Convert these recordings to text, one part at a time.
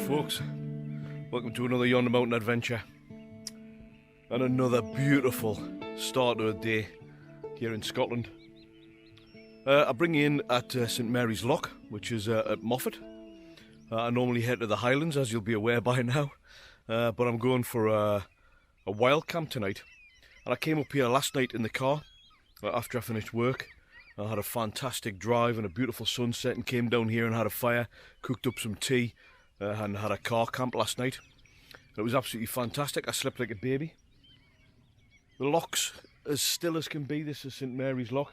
folks, welcome to another Yonder Mountain adventure and another beautiful start to a day here in Scotland. I bring you in at St Mary's Loch, which is at Moffat. I normally head to the Highlands, as you'll be aware by now, but I'm going for a wild camp tonight. And I came up here last night in the car after I finished work. I had a fantastic drive and a beautiful sunset and came down here and had a fire, cooked up some tea and had a car camp last night. It was absolutely fantastic. I slept like a baby. The loch's as still as can be. This is St Mary's Loch.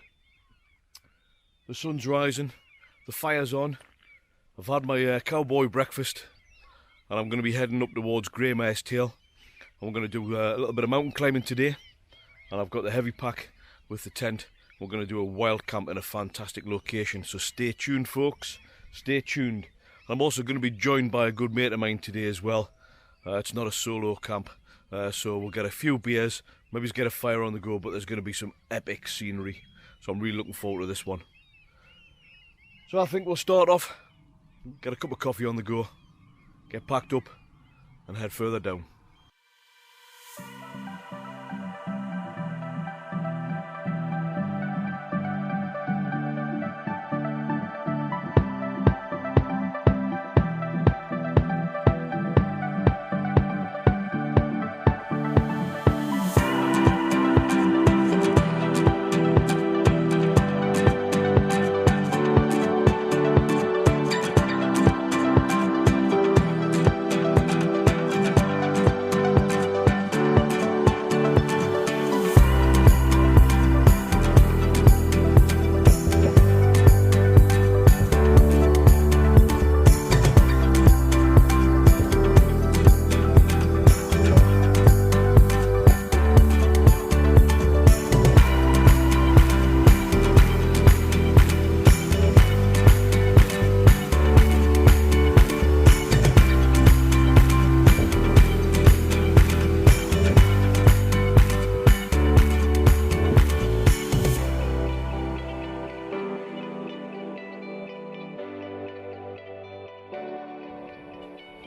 The sun's rising, the fire's on. I've had my cowboy breakfast and I'm going to be heading up towards Greymare's Tail. I'm going to do a little bit of mountain climbing today, and I've got the heavy pack with the tent. We're going to do a wild camp in a fantastic location, so stay tuned folks, stay tuned. I'm also going to be joined by a good mate of mine today as well. It's not a solo camp, so we'll get a few beers, maybe get a fire on the go, but there's going to be some epic scenery, so I'm really looking forward to this one. So I think we'll start off, get a cup of coffee on the go, get packed up and head further down.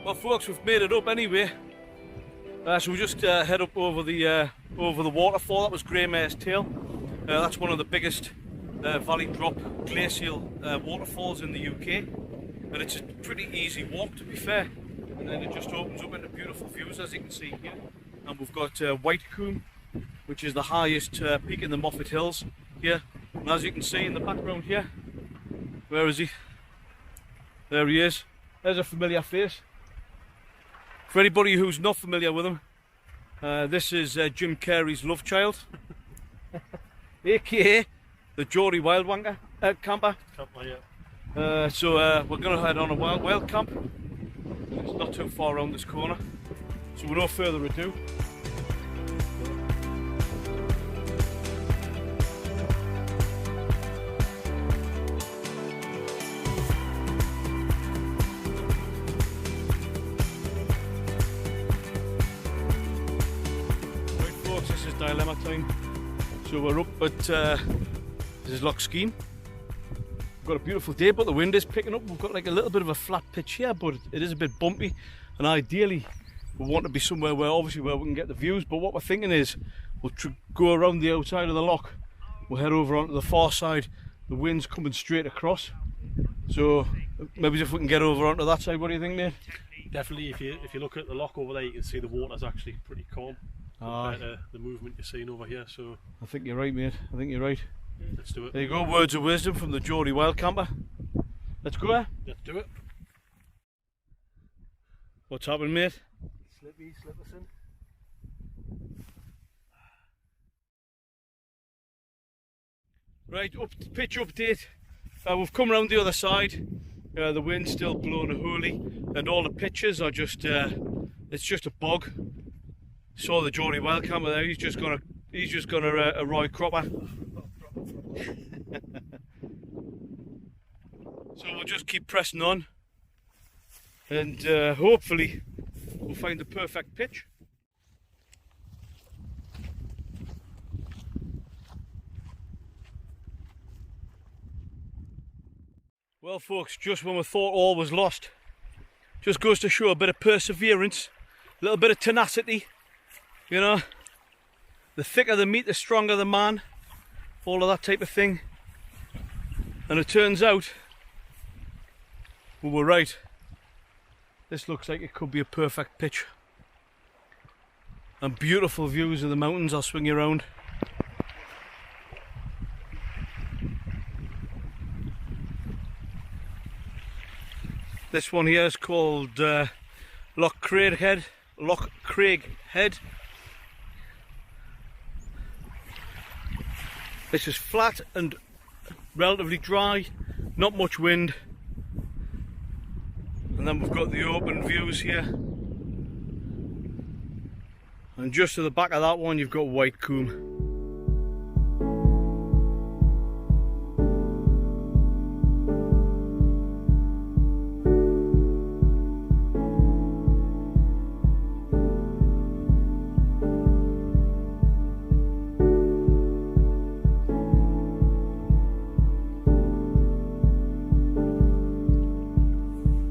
Well folks, we've made it up anyway, so we just head up over the waterfall. That was Greymare's Tail. That's one of the biggest valley drop glacial waterfalls in the UK, and it's a pretty easy walk to be fair, and then it just opens up into beautiful views as you can see here. And we've got White Coombe, which is the highest peak in the Moffat Hills here, and as you can see in the background here, where is he? There he is. There's a familiar face. For anybody who's not familiar with him, this is Jim Carrey's love child, aka the Geordie Wild Camper. So we're going to head on a wild camp. It's not too far around this corner. So with no further ado, dilemma time. So we're up at this is Loch Skeen. We've got a beautiful day, but the wind is picking up. We've got like a little bit of a flat pitch here, but it is a bit bumpy, and ideally we want to be somewhere where we can get the views. But what we're thinking is we'll go around the outside of the loch, we'll head over onto the far side. The wind's coming straight across, so maybe if we can get over onto that side. What do you think, mate? Definitely. If you look at the loch over there, you can see the water's actually pretty calm compared to the movement you're seeing over here. So I think you're right, mate. I think you're right. Let's do it. There you go, words of wisdom from the Geordie Wild Camper. Let's go there. Let's do it. What's happening, mate? Slip us in. Right, pitch update. We've come around the other side. The wind's still blowing a holy, and all the pitches are just it's just a bog. Saw the Geordie Wild Camper there. He's just gonna a Roy Cropper. So we'll just keep pressing on, and hopefully we'll find the perfect pitch. Well folks, just when we thought all was lost, Just goes to show a bit of perseverance, a little bit of tenacity, you know. The thicker the meat, the stronger the man, all of that type of thing. And it turns out, we were right. This looks like it could be a perfect pitch. And beautiful views of the mountains. I'll swing you around. This one here is called Loch Craig Head. This is flat and relatively dry, not much wind. And then we've got the open views here. And just to the back of that one you've got White Coombe.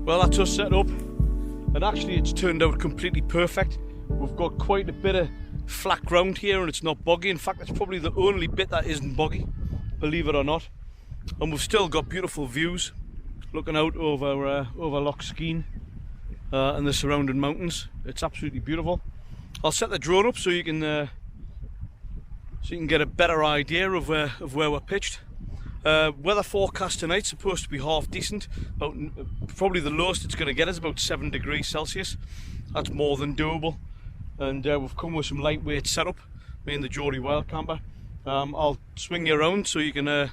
Well, that's us set up, and actually it's turned out completely perfect. We've got quite a bit of flat ground here and it's not boggy. In fact, it's probably the only bit that isn't boggy, believe it or not. And we've still got beautiful views looking out over Loch Skeen and the surrounding mountains. It's absolutely beautiful. I'll set the drone up so you can get a better idea of where we're pitched. Weather forecast tonight's supposed to be half decent. Probably the lowest it's going to get is about 7 degrees Celsius. That's more than doable. And we've come with some lightweight setup, me and the Geordie wild camper. I'll swing you around so you can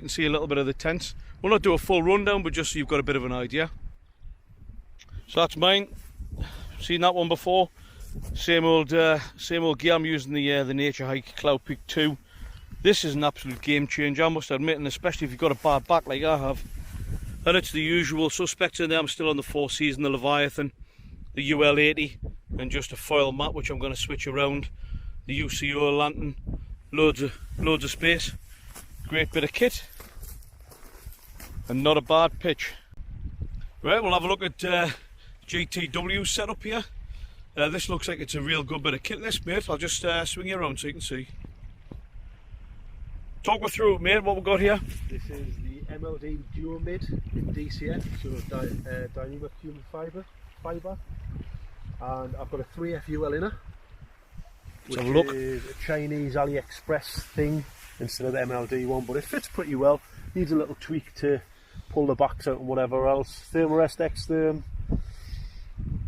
see a little bit of the tents. We'll not do a full rundown, but just so you've got a bit of an idea. So that's mine. Seen that one before. Same old gear. I'm using the Nature Hike Cloud Peak 2. This is an absolute game changer, I must admit, and especially if you've got a bad back like I have. And it's the usual suspects in there. I'm still on the 4 Season, the Leviathan, the UL80, and just a foil mat which I'm going to switch around. The UCO lantern, loads of space, great bit of kit, and not a bad pitch. Right, we'll have a look at GTW setup here. This looks like it's a real good bit of kit, this, mate. I'll just swing you around so you can see. Talk me through it, mate, what we've got here. This is the MLD Duo Mid in DCF, so dynamic human fibre, and I've got a 3FUL inner, which is a Chinese AliExpress thing instead of the MLD one, but it fits pretty well. Needs a little tweak to pull the backs out and whatever else. Thermarest X-Therm,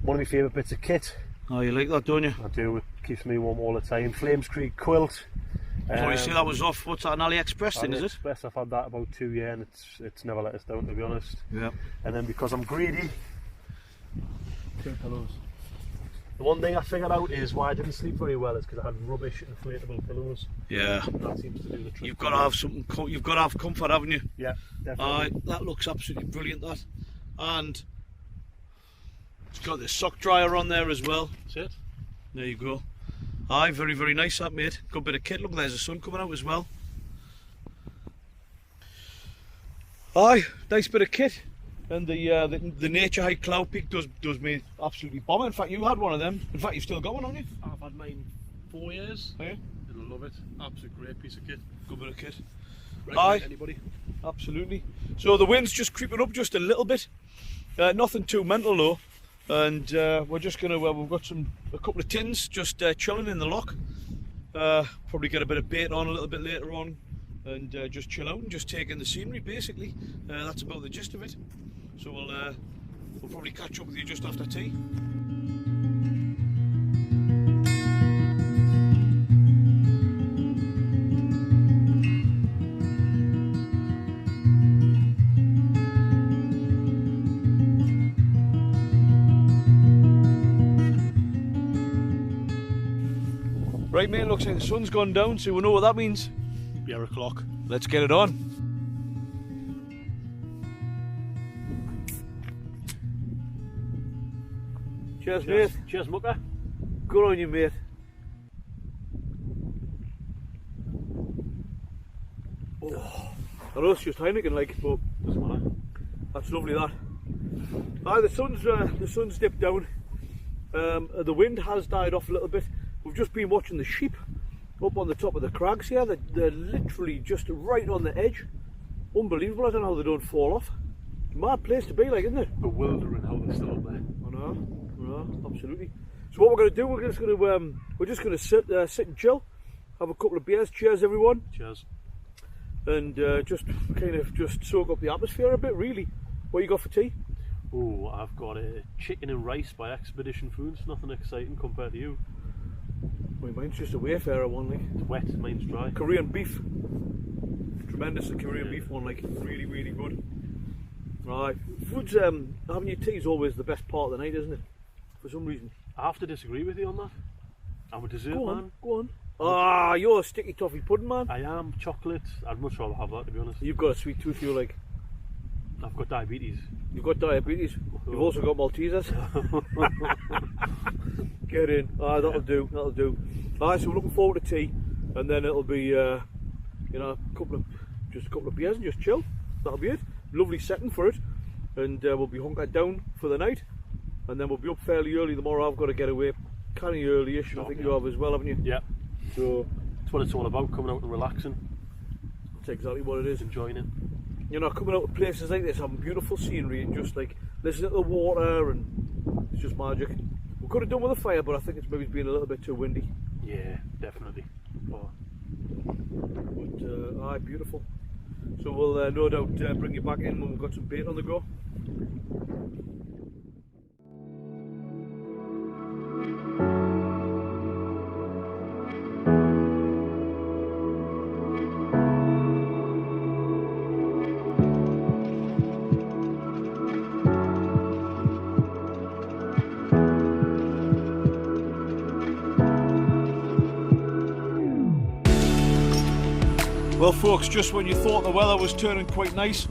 one of my favourite bits of kit. Oh, you like that, don't you? I do, it keeps me warm all the time. Flames Creek quilt. So you say that was off, what's that, an AliExpress thing, is it? AliExpress, I've had that about 2 years and it's never let us down, to be honest. Yeah. And then because I'm greedy, 2 pillows. The one thing I figured out is why I didn't sleep very well is because I had rubbish inflatable pillows. Yeah. That seems to do the trick. You've got to have something, you've got to have comfort, haven't you? Yeah, definitely. That looks absolutely brilliant, that. And it's got the sock dryer on there as well. That's it. There you go. Aye, very, very nice that, mate. Good bit of kit. Look, there's the sun coming out as well. Aye, nice bit of kit. And the Nature Hike Cloud Peak does me absolutely bomb. In fact, you had one of them. In fact, you've still got one, haven't you? I've had mine 4 years. Oh, yeah? And I love it. Absolute great piece of kit. Good bit of kit. Aye, anybody. Absolutely. So the wind's just creeping up just a little bit. Nothing too mental though. And we're just gonna, we've got a couple of tins just chilling in the loch. Probably get a bit of bait on a little bit later on, and just chill out and just take in the scenery basically. That's about the gist of it. So we'll probably catch up with you just after tea. Right, mate, looks like the sun's gone down, so we know what that means. Beer o'clock. Let's get it on. Cheers, mate. Cheers, mucker. Good on you, mate. Oh, I know it's just Heineken, like, but doesn't matter. That's lovely, that. The sun's dipped down. The wind has died off a little bit. We've just been watching the sheep up on the top of the crags here. They're literally just right on the edge. Unbelievable. I don't know how they don't fall off. Mad place to be, like, isn't it? Bewildering how they're still up there. I know, absolutely. So what we're going to do, we're just going to sit and chill, have a couple of beers. Cheers, everyone. Cheers. And just soak up the atmosphere a bit. Really, what you got for tea? Oh, I've got a chicken and rice by Expedition Foods. Nothing exciting compared to you. Well, mine's just a Wayfarer one, like. It's wet, mine's dry. Korean beef. Tremendous Korean beef one, like, really, really good. Right, foods, having your tea is always the best part of the night, isn't it? For some reason. I have to disagree with you on that. I'm a dessert man. Go on. Ah, you're a sticky toffee pudding man. I am. Chocolate. I'd much rather have that, to be honest. You've got a sweet tooth, you like. I've got diabetes. You've got diabetes. You've also got Maltesers. Get in. Ah, that'll do. Alright, so we're looking forward to tea, and then it'll be, a couple of beers and just chill. That'll be it. Lovely setting for it, and we'll be hunkered down for the night, and then we'll be up fairly early tomorrow. I've got to get away kind of early-ish. I think you have as well, haven't you? Yeah. So that's what it's all about, coming out and relaxing. That's exactly what it is. Enjoying it. You know, coming out to places like this, having beautiful scenery and just like listening to the water, and it's just magic. We could have done with a fire, but I think it's maybe been a little bit too windy. Yeah, definitely. But beautiful. So we'll no doubt bring you back in when we've got some bait on the go. Well folks, just when you thought the weather was turning quite nice,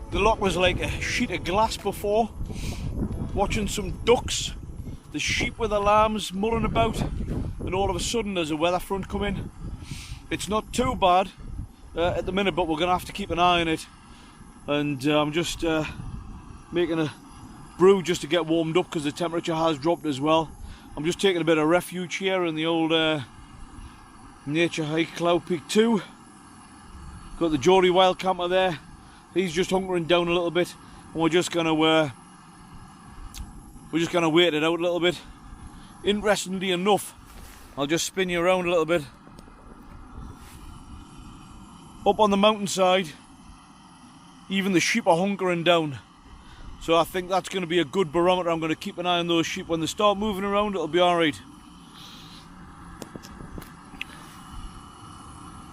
the loch was like a sheet of glass before. Watching some ducks, the sheep with the lambs mulling about, and all of a sudden there's a weather front come in. It's not too bad at the minute, but we're going to have to keep an eye on it. And I'm just making a brew just to get warmed up because the temperature has dropped as well. I'm just taking a bit of refuge here in the old nature hike Cloud Peak 2. Got the Geordie wild camper there. He's just hunkering down a little bit, and we're just gonna wait it out a little bit. Interestingly enough, I'll just spin you around a little bit. Up on the mountainside, even the sheep are hunkering down. So I think that's going to be a good barometer. I'm going to keep an eye on those sheep. When they start moving around, it'll be alright.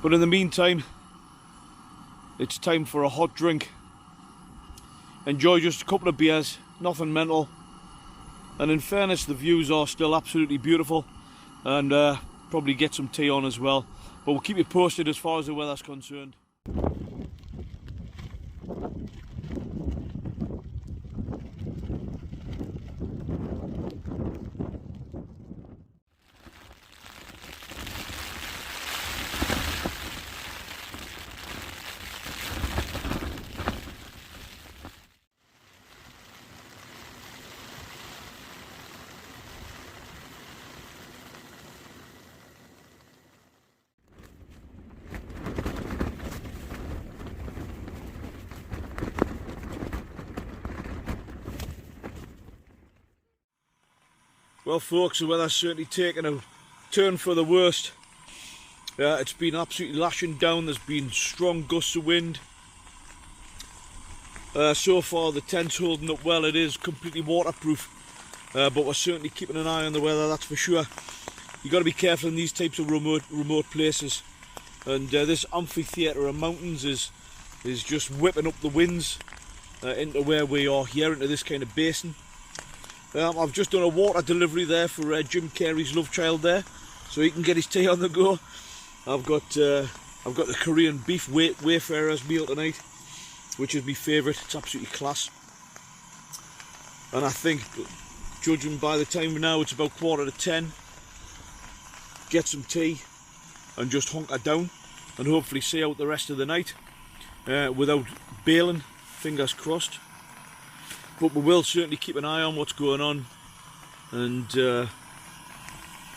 But in the meantime, it's time for a hot drink. Enjoy just a couple of beers, nothing mental. And in fairness, the views are still absolutely beautiful, and probably get some tea on as well. But we'll keep you posted as far as the weather's concerned. Well folks, the weather's certainly taken a turn for the worst. It's been absolutely lashing down. There's been strong gusts of wind. So far the tent's holding up well. It is completely waterproof, but we're certainly keeping an eye on the weather, that's for sure. You've got to be careful in these types of remote places, and this amphitheatre of mountains is just whipping up the winds into where we are here, into this kind of basin. I've just done a water delivery there for Jim Carey's love child there, so he can get his tea on the go. I've got the Korean beef Wayfarer's meal tonight, which is my favourite. It's absolutely class. And I think, judging by the time now, it's about 9:45. Get some tea and just hunker down, and hopefully see out the rest of the night without bailing. Fingers crossed. but we will certainly keep an eye on what's going on, and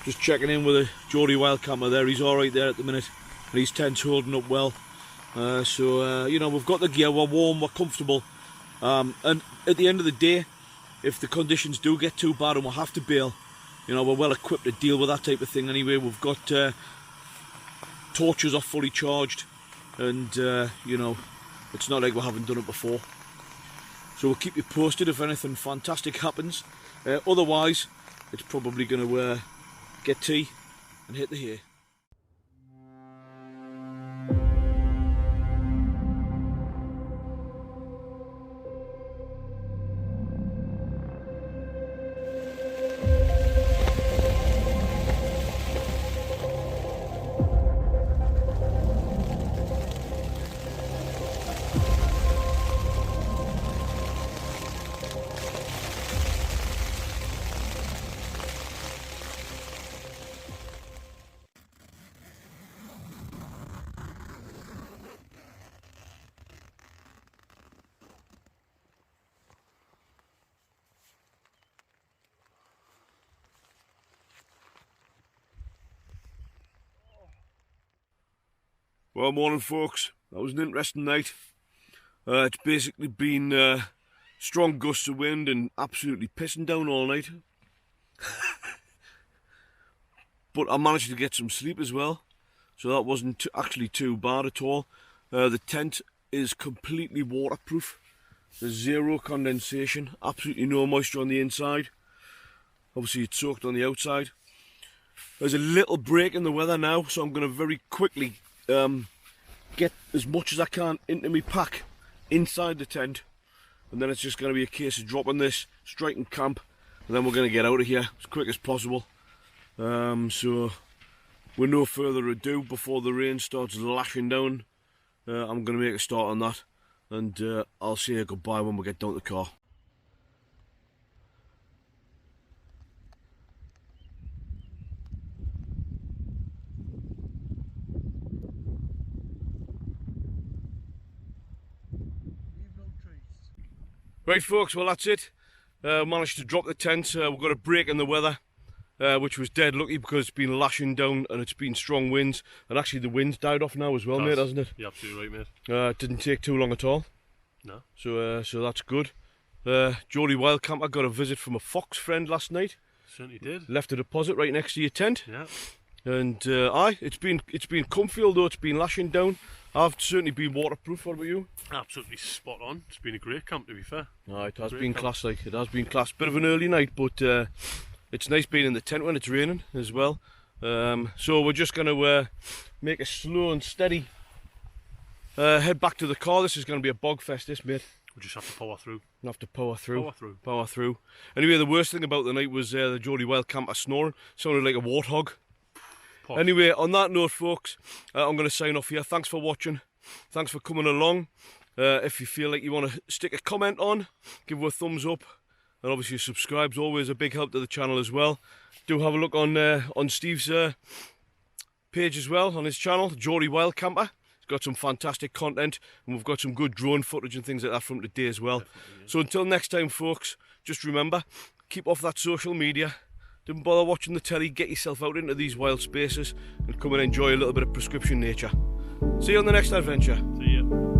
just checking in with the Geordie wild camper there. He's alright there at the minute, and his tent's holding up well. So you know, we've got the gear, we're warm, we're comfortable, and at the end of the day, if the conditions do get too bad and we'll have to bail, you know, we're well equipped to deal with that type of thing anyway. We've got torches are fully charged, and you know, it's not like we haven't done it before. So we'll keep you posted if anything fantastic happens. Otherwise, it's probably going to get tea and hit the hay. Well, morning folks, that was an interesting night. It's basically been strong gusts of wind and absolutely pissing down all night. But I managed to get some sleep as well, so that wasn't actually too bad at all. The tent is completely waterproof. There's zero condensation, absolutely no moisture on the inside. Obviously it's soaked on the outside. There's a little break in the weather now, so I'm going to very quickly get as much as I can into my pack inside the tent, and then it's just going to be a case of dropping this, striking camp, and then we're going to get out of here as quick as possible. So with no further ado, before the rain starts lashing down, I'm going to make a start on that, and I'll say you goodbye when we get down to the car. Right folks, well that's it. Managed to drop the tent. We've got a break in the weather, which was dead lucky because it's been lashing down and it's been strong winds. And actually the wind's died off now as well, mate, hasn't it? You're absolutely right, mate. It didn't take too long at all. No. So that's good. Geordie wild camper got a visit from a fox friend last night. Certainly did. Left a deposit right next to your tent. Yeah. And it's been comfy, although it's been lashing down. I've certainly been waterproof. What about you? Absolutely spot on. It's been a great camp, to be fair. It has been class, like it has been class. Bit of an early night, but it's nice being in the tent when it's raining as well. So we're just going to make a slow and steady head back to the car. This is going to be a bog fest, this, mate. We just have to power through. We'll have to power through. Power through. Power through. Anyway, the worst thing about the night was the Geordie wild camper snoring. Sounded like a warthog. Anyway, on that note, folks, I'm going to sign off here. Thanks for watching. Thanks for coming along. If you feel like you want to stick a comment on, give it a thumbs up. And obviously subscribe's always a big help to the channel as well. Do have a look on Steve's page as well, on his channel, Geordie Wild Camper. He's got some fantastic content, and we've got some good drone footage and things like that from today as well. Yeah. So until next time, folks, just remember, keep off that social media. Don't bother watching the telly, get yourself out into these wild spaces and come and enjoy a little bit of prescription nature. See you on the next adventure. See ya.